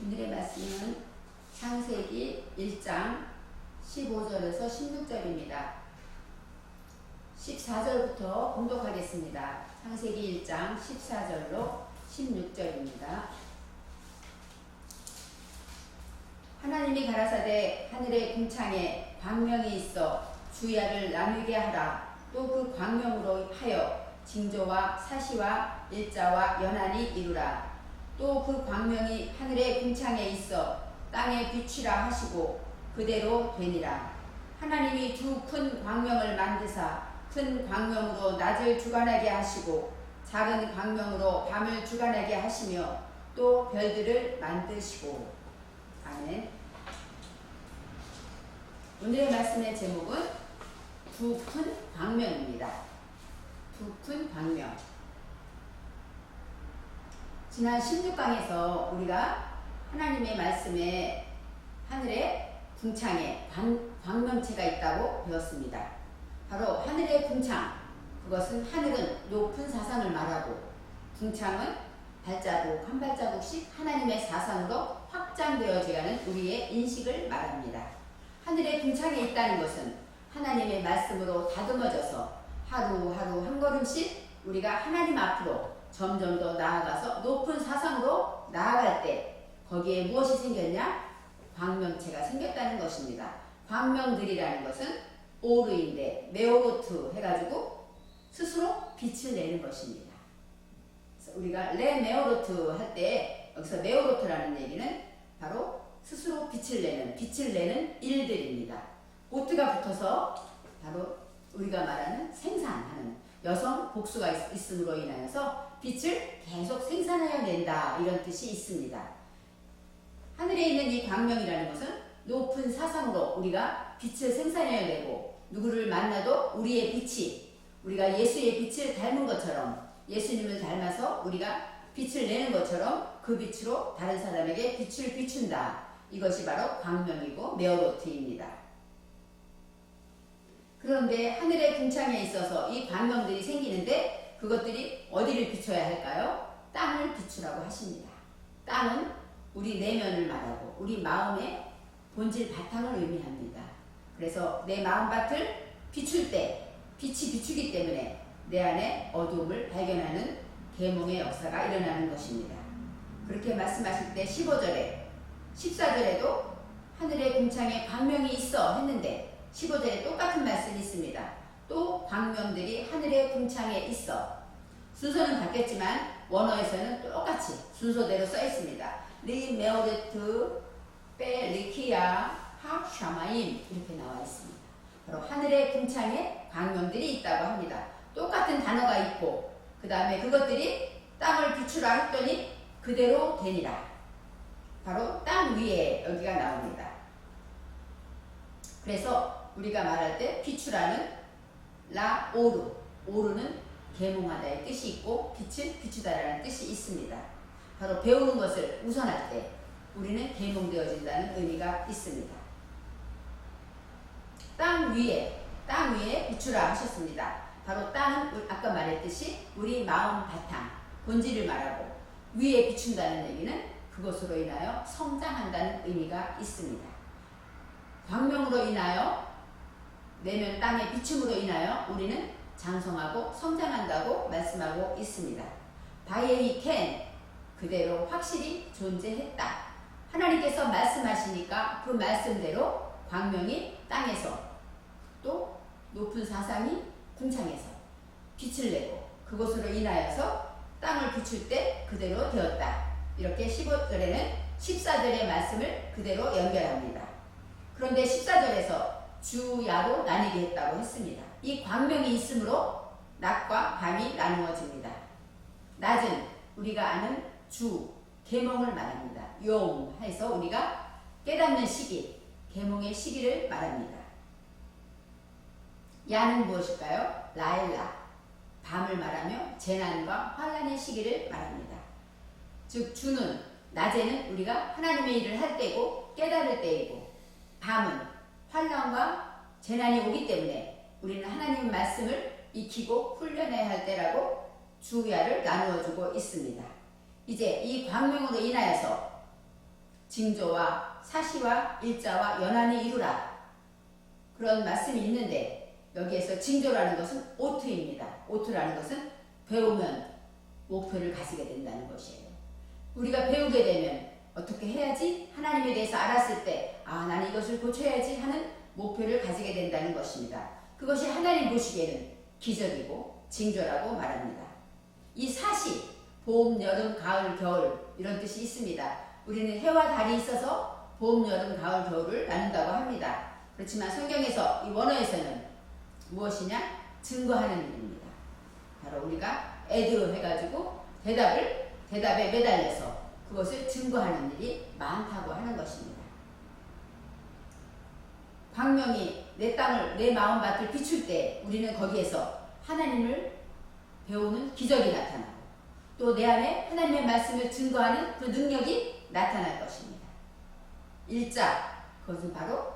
오늘의 말씀은 창세기 1장 15절에서 16절입니다. 14절부터 공독하겠습니다. 창세기 1장 14절로 16절입니다. 하나님이 가라사대 하늘의 궁창에 광명이 있어 주야를 나누게 하라. 또 그 광명으로 하여 징조와 사시와 일자와 연한이 이루라. 또 그 광명이 하늘의 궁창에 있어 땅에 비추라 하시고 그대로 되니라. 하나님이 두 큰 광명을 만드사 큰 광명으로 낮을 주관하게 하시고 작은 광명으로 밤을 주관하게 하시며 또 별들을 만드시고. 아멘. 오늘의 말씀의 제목은 두 큰 광명입니다. 두 큰 광명. 지난 16강에서 우리가 하나님의 말씀에 하늘의 궁창에 광명체가 있다고 배웠습니다. 바로 하늘의 궁창, 그것은 하늘은 높은 사상을 말하고 궁창은 발자국 한 발자국씩 하나님의 사상으로 확장되어져가는 우리의 인식을 말합니다. 하늘의 궁창에 있다는 것은 하나님의 말씀으로 다듬어져서 하루하루 한 걸음씩 우리가 하나님 앞으로 점점 더 나아가서 높은 사상으로 나아갈 때 거기에 무엇이 생겼냐? 광명체가 생겼다는 것입니다. 광명들이라는 것은 오르인데 메오로트 해가지고 스스로 빛을 내는 것입니다. 그래서 우리가 레메오로트 할 때 여기서 메오로트라는 얘기는 바로 스스로 빛을 내는 일들입니다. 오트가 붙어서 바로 우리가 말하는 생산하는 여성 복수가 있음으로 인하여서 빛을 계속 생산해야 된다, 이런 뜻이 있습니다. 하늘에 있는 이 광명이라는 것은 높은 사상으로 우리가 빛을 생산해야 되고 누구를 만나도 우리의 빛이 우리가 예수의 빛을 닮은 것처럼 예수님을 닮아서 우리가 빛을 내는 것처럼 그 빛으로 다른 사람에게 빛을 비춘다. 이것이 바로 광명이고 메오로트입니다. 그런데 하늘의 궁창에 있어서 이 광명들이 생기는데 그것들이 어디를 비춰야 할까요? 땅을 비추라고 하십니다. 땅은 우리 내면을 말하고 우리 마음의 본질 바탕을 의미합니다. 그래서 내 마음밭을 비출 때 빛이 비추기 때문에 내 안에 어두움을 발견하는 계몽의 역사가 일어나는 것입니다. 그렇게 말씀하실 때 15절에 14절에도 하늘의 궁창에 광명이 있어 했는데 15절에 똑같은 말씀이 있습니다. 또 광명들이 하늘의 궁창에 있어. 순서는 바뀌었지만 원어에서는 똑같이 순서대로 써 있습니다. 리 메오르트 빼 리키야 하 샤마임 이렇게 나와 있습니다. 바로 하늘의 궁창에 광명들이 있다고 합니다. 똑같은 단어가 있고 그 다음에 그것들이 땅을 비추라 했더니 그대로 되니라. 바로 땅 위에 여기가 나옵니다. 그래서 우리가 말할 때 비추라는 라 오르, 오르는 계몽하다의 뜻이 있고 빛을 비추다라는 뜻이 있습니다. 바로 배우는 것을 우선할 때 우리는 계몽되어진다는 의미가 있습니다. 땅 위에 비추라 하셨습니다. 바로 땅은 아까 말했듯이 우리 마음 바탕, 본질을 말하고 위에 비춘다는 얘기는 그것으로 인하여 성장한다는 의미가 있습니다. 광명으로 인하여 내면 땅의 비춤으로 인하여 우리는 장성하고 성장한다고 말씀하고 있습니다. 바이에이 캔 그대로 확실히 존재했다. 하나님께서 말씀하시니까 그 말씀대로 광명이 땅에서 또 높은 사상이 궁창에서 빛을 내고 그것으로 인하여서 땅을 비출 때 그대로 되었다. 이렇게 15절에는 14절의 말씀을 그대로 연결합니다. 그런데 14절에서 주야로 나뉘게 했다고 했습니다. 이 광명이 있으므로 낮과 밤이 나누어집니다. 낮은 우리가 아는 주, 계몽을 말합니다. 용 해서 우리가 깨닫는 시기, 계몽의 시기를 말합니다. 야는 무엇일까요? 라일라, 밤을 말하며 재난과 환란의 시기를 말합니다. 즉 주는 낮에는 우리가 하나님의 일을 할 때고 깨달을 때이고 밤은 환란과 재난이 오기 때문에 우리는 하나님의 말씀을 익히고 훈련해야 할 때라고 주야를 나누어 주고 있습니다. 이제 이 광명으로 인하여서 징조와 사시와 일자와 연한을 이루라. 그런 말씀이 있는데 여기에서 징조라는 것은 오트입니다. 오트라는 것은 배우면 목표를 가지게 된다는 것이에요. 우리가 배우게 되면 어떻게 해야지 하나님에 대해서 알았을 때 나는 이것을 고쳐야지 하는 목표를 가지게 된다는 것입니다. 그것이 하나님 보시기에는 기적이고 징조라고 말합니다. 이 사시, 봄, 여름, 가을, 겨울 이런 뜻이 있습니다. 우리는 해와 달이 있어서 봄, 여름, 가을, 겨울을 나눈다고 합니다. 그렇지만 성경에서 이 원어에서는 무엇이냐? 증거하는 일입니다. 바로 우리가 에드 해가지고 대답에 매달려서 그것을 증거하는 일이 많다고 하는 것입니다. 광명이 내 마음밭을 비출 때 우리는 거기에서 하나님을 배우는 기적이 나타나고 또 내 안에 하나님의 말씀을 증거하는 그 능력이 나타날 것입니다. 일자, 그것은 바로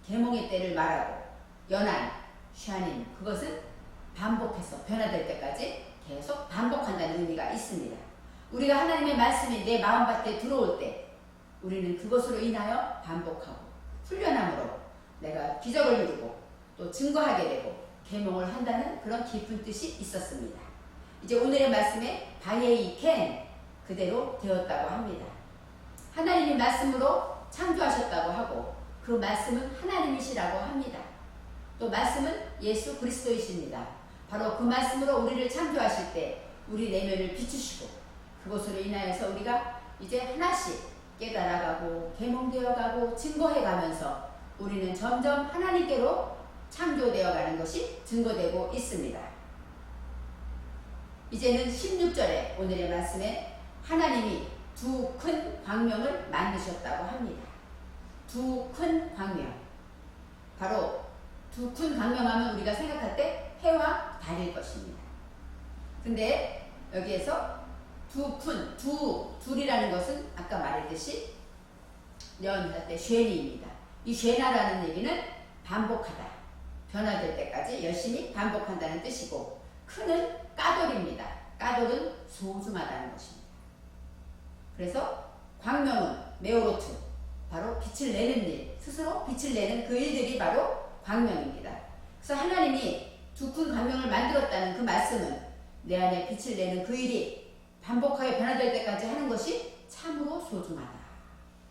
계몽의 때를 말하고 연한, 샤님, 그것은 반복해서 변화될 때까지 계속 반복한다는 의미가 있습니다. 우리가 하나님의 말씀이 내 마음밭에 들어올 때 우리는 그것으로 인하여 반복하고 훈련함으로 내가 기적을 이루고 또 증거하게 되고 계몽을 한다는 그런 깊은 뜻이 있었습니다. 이제 오늘의 말씀에 바예이 켄 그대로 되었다고 합니다. 하나님이 말씀으로 창조하셨다고 하고 그 말씀은 하나님이시라고 합니다. 또 말씀은 예수 그리스도이십니다. 바로 그 말씀으로 우리를 창조하실 때 우리 내면을 비추시고 그것으로 인하여서 우리가 이제 하나씩 깨달아가고 계몽되어가고 증거해가면서 우리는 점점 하나님께로 창조되어가는 것이 증거되고 있습니다. 이제는 16절에 오늘의 말씀에 하나님이 두 큰 광명을 만드셨다고 합니다. 두 큰 광명. 바로 두 큰 광명하면 우리가 생각할 때 해와 달일 것입니다. 근데 여기에서 둘이라는 것은 아까 말했듯이 연할 때 쉐니입니다. 이 쉐나라는 얘기는 반복하다. 변화될 때까지 열심히 반복한다는 뜻이고 큰은 까돌입니다. 까돌은 소중하다는 것입니다. 그래서 광명은 메오로트, 바로 빛을 내는 일, 스스로 빛을 내는 그 일들이 바로 광명입니다. 그래서 하나님이 두 큰 광명을 만들었다는 그 말씀은 내 안에 빛을 내는 그 일이 반복하게 변화될 때까지 하는 것이 참으로 소중하다.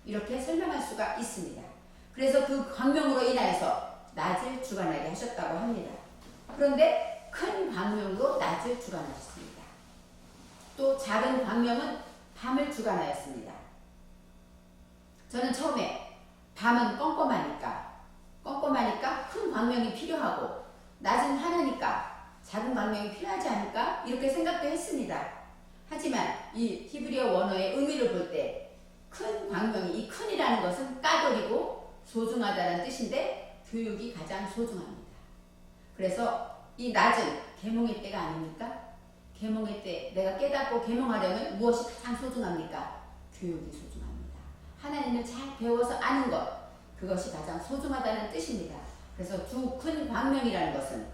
이렇게 설명할 수가 있습니다. 그래서 그 광명으로 인하여서 낮을 주관하게 하셨다고 합니다. 그런데 큰 광명으로 낮을 주관하셨습니다. 또 작은 광명은 밤을 주관하였습니다. 저는 처음에 밤은 껌껌하니까 큰 광명이 필요하고 낮은 하나니까 작은 광명이 필요하지 않을까 이렇게 생각도 했습니다. 하지만 이 히브리어 원어의 의미를 볼 때 큰 광명이 이 큰이라는 것은 까돌이고 소중하다는 뜻인데 교육이 가장 소중합니다. 그래서 이 낮은 계몽의 때가 아닙니까? 계몽의 때 내가 깨닫고 계몽하려면 무엇이 가장 소중합니까? 교육이 소중합니다. 하나님을 잘 배워서 아는 것, 그것이 가장 소중하다는 뜻입니다. 그래서 두 큰 광명이라는 것은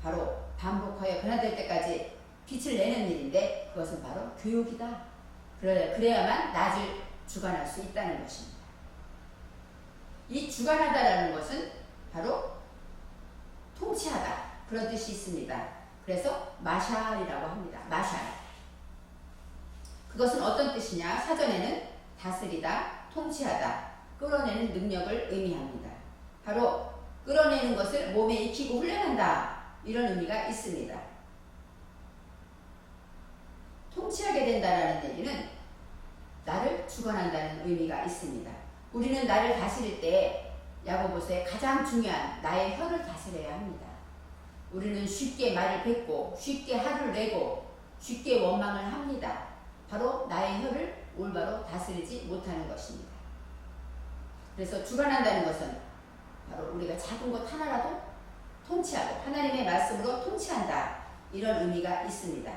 바로 반복하여 변화될 때까지 빛을 내는 일인데 그것은 바로 교육이다. 그래야만 낮을 주관할 수 있다는 것입니다. 이 주관하다라는 것은 바로 통치하다 그런 뜻이 있습니다. 그래서 마샬이라고 합니다. 마샬. 그것은 어떤 뜻이냐? 사전에는 다스리다, 통치하다, 끌어내는 능력을 의미합니다. 바로 끌어내는 것을 몸에 익히고 훈련한다 이런 의미가 있습니다. 통치하게 된다라는 얘기는 나를 주관한다는 의미가 있습니다. 우리는 나를 다스릴 때 야고보서에 가장 중요한 나의 혀를 다스려야 합니다. 우리는 쉽게 말을 뱉고 쉽게 화를 내고 쉽게 원망을 합니다. 바로 나의 혀를 올바로 다스리지 못하는 것입니다. 그래서 주관한다는 것은 바로 우리가 작은 것 하나라도 통치하고 하나님의 말씀으로 통치한다 이런 의미가 있습니다.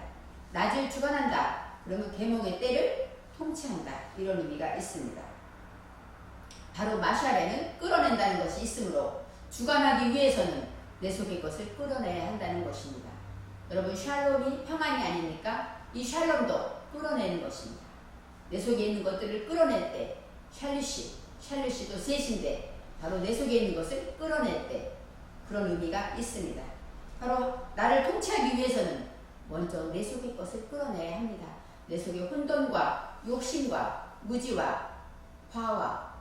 낮을 주관한다 그러면 계몽의 때를 통치한다 이런 의미가 있습니다. 바로 마샬에는 끌어낸다는 것이 있으므로 주관하기 위해서는 내 속의 것을 끌어내야 한다는 것입니다. 여러분 샬롬이 평안이 아닙니까? 이 샬롬도 끌어내는 것입니다. 내 속에 있는 것들을 끌어낼 때 샬루시도 셋인데 바로 내 속에 있는 것을 끌어낼 때 그런 의미가 있습니다. 바로 나를 통치하기 위해서는 먼저 내 속의 것을 끌어내야 합니다. 내 속의 혼돈과 욕심과 무지와 화와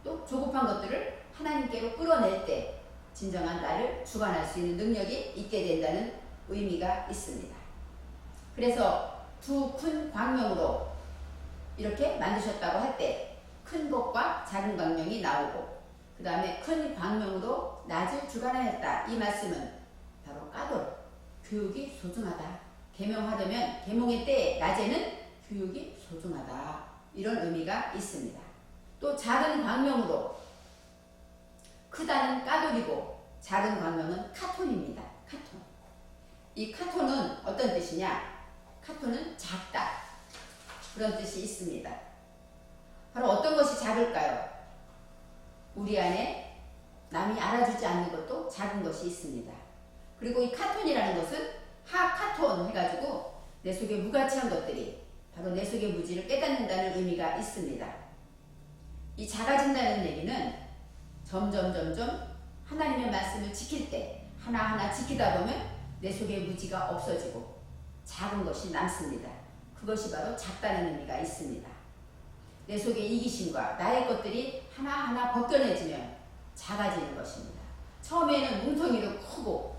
또 조급한 것들을 하나님께로 끌어낼 때 진정한 나를 주관할 수 있는 능력이 있게 된다는 의미가 있습니다. 그래서 두 큰 광명으로 이렇게 만드셨다고 할 때 큰 것과 작은 광명이 나오고 그 다음에 큰 광명으로 낮을 주관하였다. 이 말씀은 바로 까돌, 교육이 소중하다. 계명하려면 계명의 때에 낮에는 교육이 소중하다. 이런 의미가 있습니다. 또 작은 광명으로 크다는 까돌이고 작은 광명은 카톤입니다. 카톤. 이 카톤은 어떤 뜻이냐? 카톤은 작다. 그런 뜻이 있습니다. 바로 어떤 것이 작을까요? 우리 안에 남이 알아주지 않는 것도 작은 것이 있습니다. 그리고 이 카톤이라는 것은 하카톤 해가지고 내 속에 무가치한 것들이 바로 내 속의 무지를 깨닫는다는 의미가 있습니다. 이 작아진다는 얘기는 점점 하나님의 말씀을 지킬 때 하나하나 지키다 보면 내 속의 무지가 없어지고 작은 것이 남습니다. 그것이 바로 작다는 의미가 있습니다. 내 속의 이기심과 나의 것들이 하나하나 벗겨내지면 작아지는 것입니다. 처음에는 뭉텅이로 크고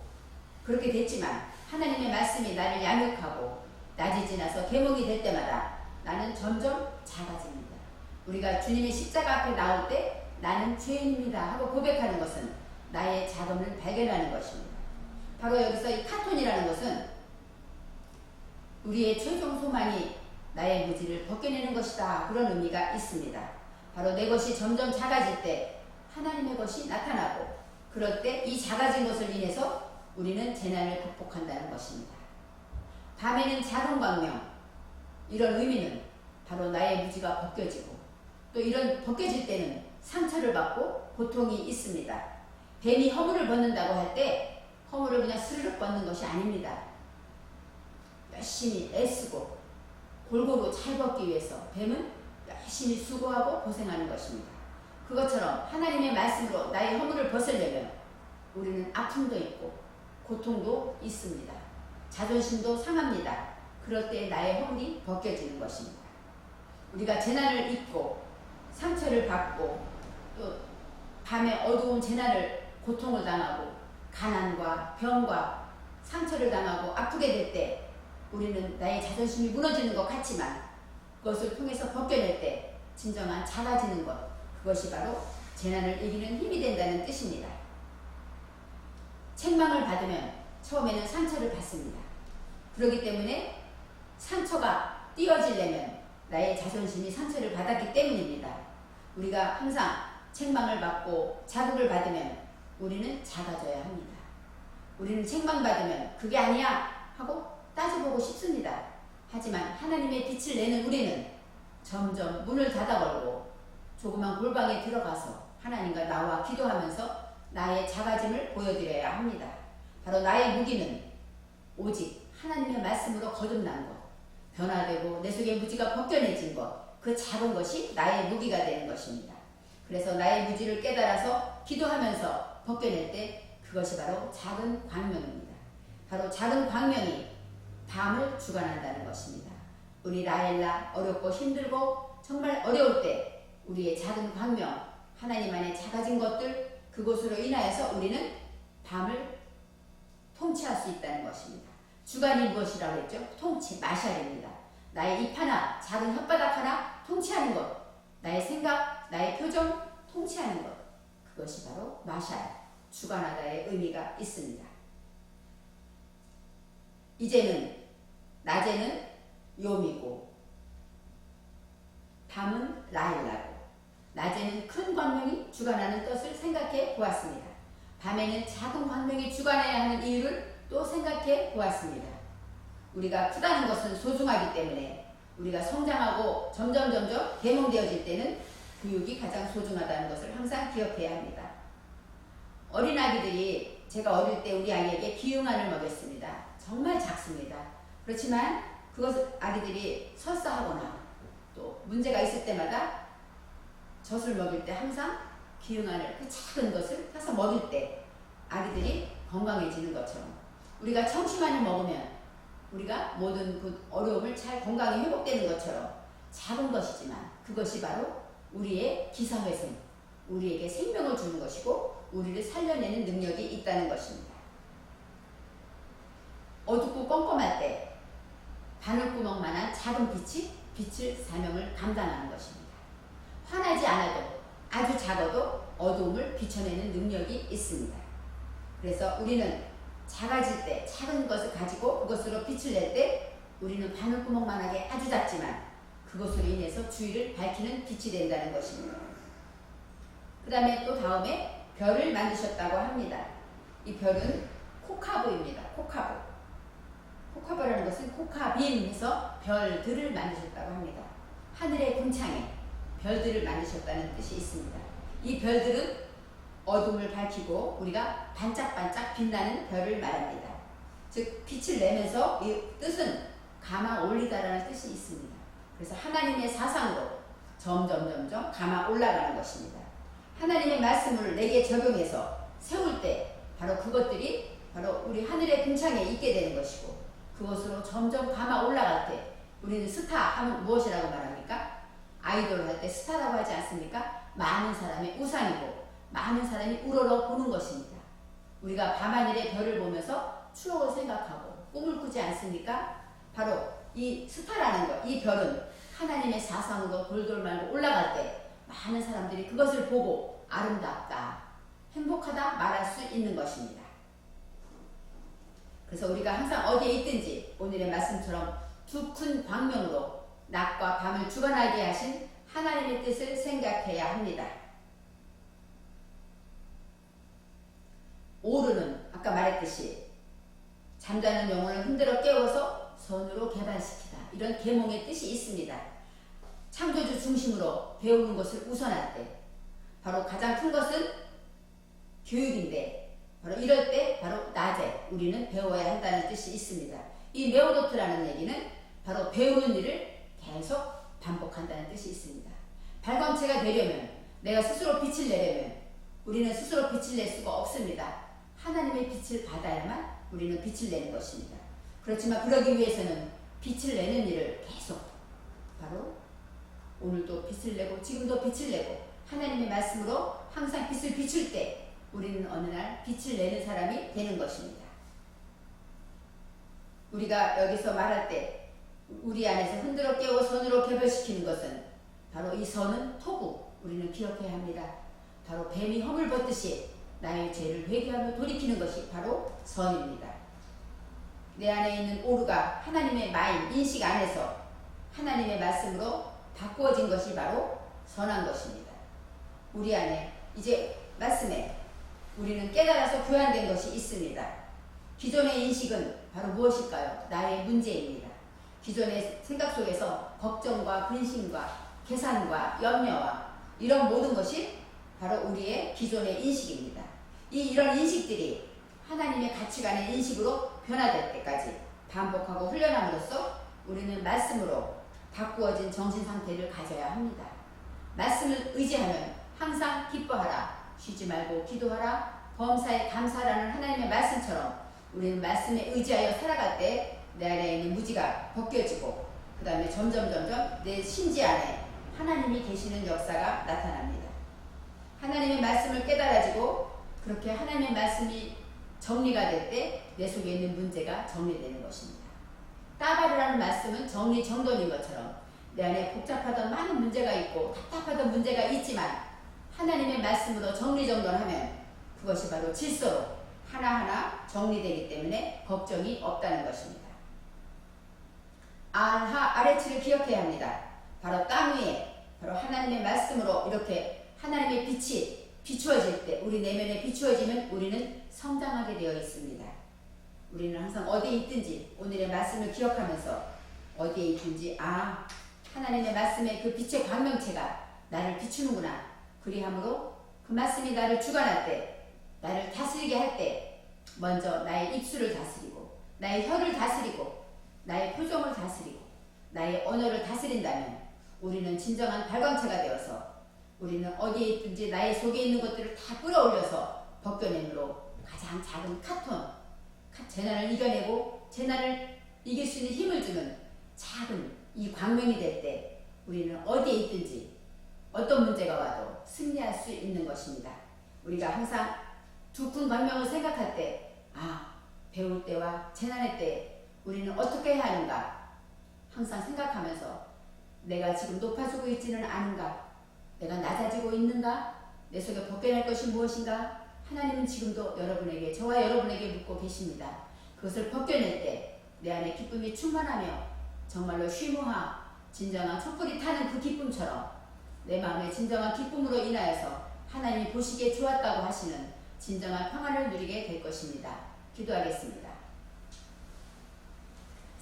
그렇게 됐지만 하나님의 말씀이 나를 양육하고 낮이 지나서 계몽이 될 때마다 나는 점점 작아집니다. 우리가 주님의 십자가 앞에 나올 때 나는 죄인입니다 하고 고백하는 것은 나의 작음을 발견하는 것입니다. 바로 여기서 이 카톤이라는 것은 우리의 최종 소망이 나의 무지를 벗겨내는 것이다. 그런 의미가 있습니다. 바로 내 것이 점점 작아질 때 하나님의 것이 나타나고 그럴 때 이 작아진 것을 인해서 우리는 재난을 극복한다는 것입니다. 밤에는 작은 광명, 이런 의미는 바로 나의 무지가 벗겨지고 또 이런 벗겨질 때는 상처를 받고 고통이 있습니다. 뱀이 허물을 벗는다고 할 때 허물을 그냥 스르륵 벗는 것이 아닙니다. 열심히 애쓰고 골고루 잘 벗기 위해서 뱀은 열심히 수고하고 고생하는 것입니다. 그것처럼 하나님의 말씀으로 나의 허물을 벗으려면 우리는 아픔도 있고 고통도 있습니다. 자존심도 상합니다. 그럴 때 나의 허물이 벗겨지는 것입니다. 우리가 재난을 입고 상처를 받고 또 밤에 어두운 재난을 고통을 당하고 가난과 병과 상처를 당하고 아프게 될 때 우리는 나의 자존심이 무너지는 것 같지만 그것을 통해서 벗겨낼 때 진정한 작아지는 것, 그것이 바로 재난을 이기는 힘이 된다는 뜻입니다. 책망을 받으면 처음에는 상처를 받습니다. 그렇기 때문에 상처가 띄어지려면 나의 자존심이 상처를 받았기 때문입니다. 우리가 항상 책망을 받고 자극을 받으면 우리는 작아져야 합니다. 우리는 책망받으면 그게 아니야 하고 따져보고 싶습니다. 하지만 하나님의 빛을 내는 우리는 점점 문을 닫아걸고 조그만 골방에 들어가서 하나님과 나와 기도하면서 나의 작아짐을 보여드려야 합니다. 바로 나의 무기는 오직 하나님의 말씀으로 거듭난 것, 변화되고 내 속의 무지가 벗겨내진 것, 그 작은 것이 나의 무기가 되는 것입니다. 그래서 나의 무지를 깨달아서 기도하면서 벗겨낼 때 그것이 바로 작은 광명입니다. 바로 작은 광명이 밤을 주관한다는 것입니다. 우리 라헬라 어렵고 힘들고 정말 어려울 때 우리의 작은 광명, 하나님 안에 작아진 것들, 그것으로 인하여서 우리는 밤을 통치할 수 있다는 것입니다. 주관이 무엇이라고 했죠? 통치, 마샬입니다. 나의 입 하나, 작은 혓바닥 하나 통치하는 것, 나의 생각, 나의 표정 통치하는 것, 그것이 바로 마샬, 주관하다의 의미가 있습니다. 이제는 낮에는 요미고 밤은 라일라고 낮에는 큰 광명이 주관하는 것을 생각해 보았습니다. 밤에는 작은 광명이 주관해야 하는 이유를 또 생각해 보았습니다. 우리가 크다는 것은 소중하기 때문에 우리가 성장하고 점점 계몽되어질 때는 교육이 가장 소중하다는 것을 항상 기억해야 합니다. 어린아기들이 제가 어릴 때 우리 아이에게 기응안을 먹였습니다. 정말 작습니다. 그렇지만 그것을 아기들이 설사하거나 또 문제가 있을 때마다 젖을 먹일 때 항상 기응하는 그 작은 것을 사서 먹일 때 아기들이 건강해지는 것처럼 우리가 청심환을 먹으면 우리가 모든 그 어려움을 잘 건강히 회복되는 것처럼 작은 것이지만 그것이 바로 우리의 기사회생, 우리에게 생명을 주는 것이고 우리를 살려내는 능력이 있다는 것입니다. 어둡고 껌껌할 때 바늘구멍만한 작은 빛이 빛을 사명을 감당하는 것입니다. 화나지 않아도 아주 작아도 어두움을 비춰내는 능력이 있습니다. 그래서 우리는 작아질 때 작은 것을 가지고 그것으로 빛을 낼 때 우리는 바늘구멍만하게 아주 작지만 그것으로 인해서 주위를 밝히는 빛이 된다는 것입니다. 그 다음에 또 다음에 별을 만드셨다고 합니다. 이 별은 코카브입니다. 코카브. 코카브라는 것은 코카빔 해서 별들을 만드셨다고 합니다. 하늘의 궁창에 별들을 만드셨다는 뜻이 있습니다. 이 별들은 어둠을 밝히고 우리가 반짝반짝 빛나는 별을 말합니다. 즉 빛을 내면서 이 뜻은 감아 올리다라는 뜻이 있습니다. 그래서 하나님의 사상으로 점점 감아 올라가는 것입니다. 하나님의 말씀을 내게 적용해서 세울 때 바로 그것들이 바로 우리 하늘의 궁창에 있게 되는 것이고 그것으로 점점 감아 올라갈 때 우리는 스타 하면 무엇이라고 말합니까? 아이돌 할 때 스타라고 하지 않습니까? 많은 사람의 우상이고 많은 사람이 우러러 보는 것입니다. 우리가 밤하늘의 별을 보면서 추억을 생각하고 꿈을 꾸지 않습니까? 바로 이 스타라는 것, 이 별은 하나님의 사상으로 돌돌 말고 올라갈 때 많은 사람들이 그것을 보고 아름답다, 행복하다 말할 수 있는 것입니다. 그래서 우리가 항상 어디에 있든지 오늘의 말씀처럼 두 큰 광명으로 낮과 밤을 주관하게 하신 하나님의 뜻을 생각해야 합니다. 오르는 아까 말했듯이 잠자는 영혼을 흔들어 깨워서 선으로 개발시키다. 이런 계몽의 뜻이 있습니다. 창조주 중심으로 배우는 것을 우선할 때 바로 가장 큰 것은 교육인데 바로 이럴 때 바로 낮에 우리는 배워야 한다는 뜻이 있습니다. 이 메오노트라는 얘기는 바로 배우는 일을 계속 반복한다는 뜻이 있습니다. 발광체가 되려면 내가 스스로 빛을 내려면 우리는 스스로 빛을 낼 수가 없습니다. 하나님의 빛을 받아야만 우리는 빛을 내는 것입니다. 그렇지만 그러기 위해서는 빛을 내는 일을 계속 바로 오늘도 빛을 내고 지금도 빛을 내고 하나님의 말씀으로 항상 빛을 비출 때 우리는 어느 날 빛을 내는 사람이 되는 것입니다. 우리가 여기서 말할 때 우리 안에서 흔들어 깨워 선으로 개별시키는 것은 바로 이 선은 토구, 우리는 기억해야 합니다. 바로 뱀이 허물 벗듯이 나의 죄를 회개하며 돌이키는 것이 바로 선입니다. 내 안에 있는 오르가 하나님의 마인, 인식 안에서 하나님의 말씀으로 바꾸어진 것이 바로 선한 것입니다. 우리 안에 이제 말씀에 우리는 깨달아서 교환된 것이 있습니다. 기존의 인식은 바로 무엇일까요? 나의 문제입니다. 기존의 생각 속에서 걱정과 근심과 계산과 염려와 이런 모든 것이 바로 우리의 기존의 인식입니다. 이런 인식들이 하나님의 가치관의 인식으로 변화될 때까지 반복하고 훈련함으로써 우리는 말씀으로 바꾸어진 정신 상태를 가져야 합니다. 말씀을 의지하면 항상 기뻐하라, 쉬지 말고 기도하라, 범사에 감사라는 하나님의 말씀처럼 우리는 말씀에 의지하여 살아갈 때 내 안에 있는 무지가 벗겨지고 그 다음에 점점 내 심지 안에 하나님이 계시는 역사가 나타납니다. 하나님의 말씀을 깨달아지고 그렇게 하나님의 말씀이 정리가 될 때 내 속에 있는 문제가 정리되는 것입니다. 따바르라는 말씀은 정리정돈인 것처럼 내 안에 복잡하던 많은 문제가 있고 답답하던 문제가 있지만 하나님의 말씀으로 정리정돈하면 그것이 바로 질서로 하나하나 정리되기 때문에 걱정이 없다는 것입니다. 아래치를 기억해야 합니다. 바로 땅 위에 바로 하나님의 말씀으로 이렇게 하나님의 빛이 비추어질 때 우리 내면에 비추어지면 우리는 성장하게 되어 있습니다. 우리는 항상 어디에 있든지 오늘의 말씀을 기억하면서 어디에 있든지 하나님의 말씀의 그 빛의 광명체가 나를 비추는구나. 그리함으로 그 말씀이 나를 주관할 때 나를 다스리게 할 때 먼저 나의 입술을 다스리고 나의 혀를 다스리고 나의 표정을 다스리고 나의 언어를 다스린다면 우리는 진정한 발광체가 되어서 우리는 어디에 있든지 나의 속에 있는 것들을 다 끌어올려서 벗겨냄으로 가장 작은 카톤, 재난을 이겨내고 재난을 이길 수 있는 힘을 주는 작은 이 광명이 될 때 우리는 어디에 있든지 어떤 문제가 와도 승리할 수 있는 것입니다. 우리가 항상 두 큰 광명을 생각할 때, 배울 때와 재난의 때 우리는 어떻게 해야 하는가 항상 생각하면서 내가 지금 높아지고 있지는 않은가, 내가 낮아지고 있는가, 내 속에 벗겨낼 것이 무엇인가, 하나님은 지금도 여러분에게, 저와 여러분에게 묻고 계십니다. 그것을 벗겨낼 때 내 안에 기쁨이 충만하며 정말로 쉬무하 진정한 촛불이 타는 그 기쁨처럼 내 마음의 진정한 기쁨으로 인하여서 하나님이 보시기에 좋았다고 하시는 진정한 평안을 누리게 될 것입니다. 기도하겠습니다.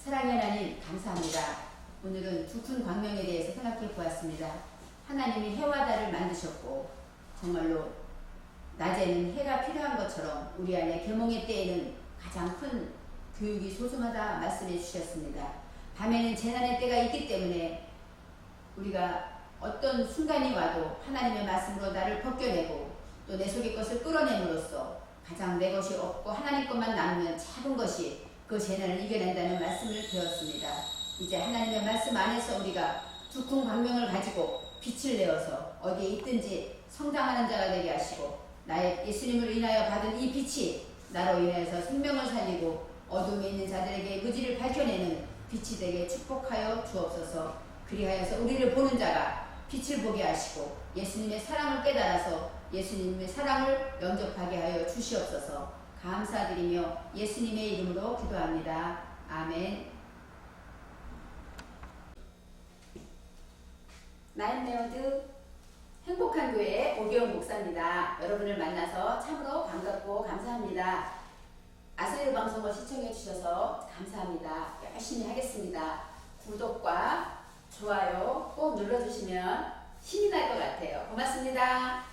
사랑의 하나님, 감사합니다. 오늘은 두 큰 광명에 대해서 생각해 보았습니다. 하나님이 해와 달을 만드셨고 정말로 낮에는 해가 필요한 것처럼 우리 안에 계몽의 때에는 가장 큰 교육이 소중하다 말씀해 주셨습니다. 밤에는 재난의 때가 있기 때문에 우리가 어떤 순간이 와도 하나님의 말씀으로 나를 벗겨내고 또 내 속의 것을 끌어냄으로써 가장 내 것이 없고 하나님 것만 남으면 작은 것이 그 재난을 이겨낸다는 말씀을 배웠습니다. 이제 하나님의 말씀 안에서 우리가 두 큰 광명을 가지고 빛을 내어서 어디에 있든지 성장하는 자가 되게 하시고 나의 예수님을 인하여 받은 이 빛이 나로 인해서 생명을 살리고 어둠에 있는 자들에게 의지를 밝혀내는 빛이 되게 축복하여 주옵소서. 그리하여서 우리를 보는 자가 빛을 보게 하시고 예수님의 사랑을 깨달아서 예수님의 사랑을 영접하게 하여 주시옵소서. 감사드리며 예수님의 이름으로 기도합니다. 아멘. 나인메어드 행복한 교회 오기영 목사입니다. 여러분을 만나서 참으로 반갑고 감사합니다. 아스레 방송을 시청해 주셔서 감사합니다. 열심히 하겠습니다. 구독과 좋아요 꼭 눌러주시면 힘이 날 것 같아요. 고맙습니다.